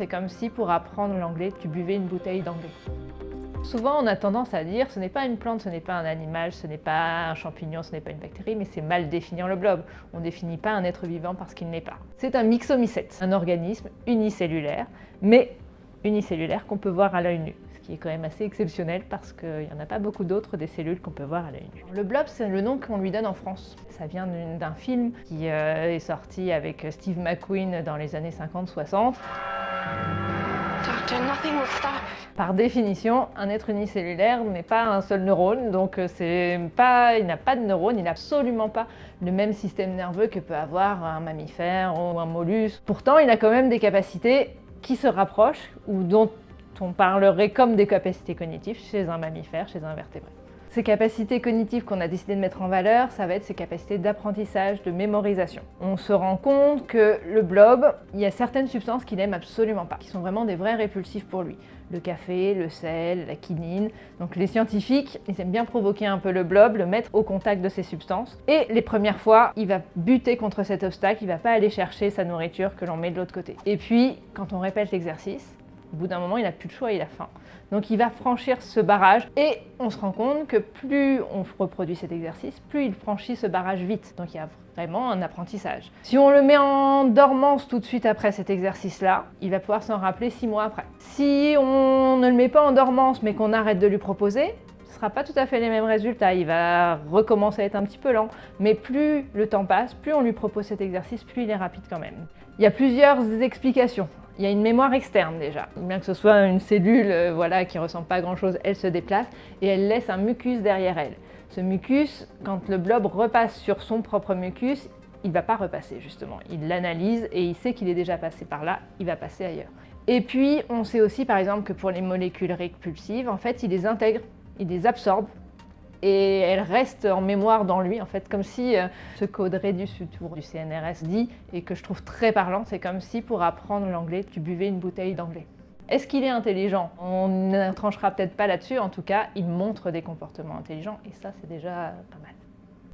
c'est comme si pour apprendre l'anglais, tu buvais une bouteille d'anglais. Souvent, on a tendance à dire ce n'est pas une plante, ce n'est pas un animal, ce n'est pas un champignon, ce n'est pas une bactérie, mais c'est mal défini le blob. On ne définit pas un être vivant parce qu'il n'est pas. C'est un myxomycète, un organisme unicellulaire, mais unicellulaire qu'on peut voir à l'œil nu. Ce qui est quand même assez exceptionnel parce qu'il n'y en a pas beaucoup d'autres des cellules qu'on peut voir à l'œil nu. Le blob, c'est le nom qu'on lui donne en France. Ça vient d'un film qui est sorti avec Steve McQueen dans les années 50-60. Par définition, un être unicellulaire n'est pas un seul neurone, donc il n'a pas de neurones, il n'a absolument pas le même système nerveux que peut avoir un mammifère ou un mollusque. Pourtant, il a quand même des capacités qui se rapprochent ou dont on parlerait comme des capacités cognitives chez un mammifère, chez un vertébré. Ces capacités cognitives qu'on a décidé de mettre en valeur, ça va être ses capacités d'apprentissage, de mémorisation. On se rend compte que le blob, il y a certaines substances qu'il n'aime absolument pas, qui sont vraiment des vrais répulsifs pour lui. Le café, le sel, la quinine. Donc les scientifiques, ils aiment bien provoquer un peu le blob, le mettre au contact de ces substances. Et les premières fois, il va buter contre cet obstacle, il ne va pas aller chercher sa nourriture que l'on met de l'autre côté. Et puis, quand on répète l'exercice, au bout d'un moment, il n'a plus de choix, il a faim. Donc il va franchir ce barrage et on se rend compte que plus on reproduit cet exercice, plus il franchit ce barrage vite. Donc il y a vraiment un apprentissage. Si on le met en dormance tout de suite après cet exercice-là, il va pouvoir s'en rappeler 6 mois après. Si on ne le met pas en dormance mais qu'on arrête de lui proposer, ce ne sera pas tout à fait les mêmes résultats. Il va recommencer à être un petit peu lent, mais plus le temps passe, plus on lui propose cet exercice, plus il est rapide quand même. Il y a plusieurs explications. Il y a une mémoire externe déjà. Bien que ce soit une cellule qui ne ressemble pas à grand chose, elle se déplace et elle laisse un mucus derrière elle. Ce mucus, quand le blob repasse sur son propre mucus, il ne va pas repasser justement. Il l'analyse et il sait qu'il est déjà passé par là, il va passer ailleurs. Et puis on sait aussi par exemple que pour les molécules répulsives, en fait il les intègre, il les absorbe et elles restent en mémoire dans lui, en fait, comme si ce code réduce-tour du CNRS dit, et que je trouve très parlant, c'est comme si pour apprendre l'anglais, tu buvais une bouteille d'anglais. Est-ce qu'il est intelligent? On ne tranchera peut-être pas là-dessus, en tout cas, il montre des comportements intelligents, et ça, c'est déjà pas mal.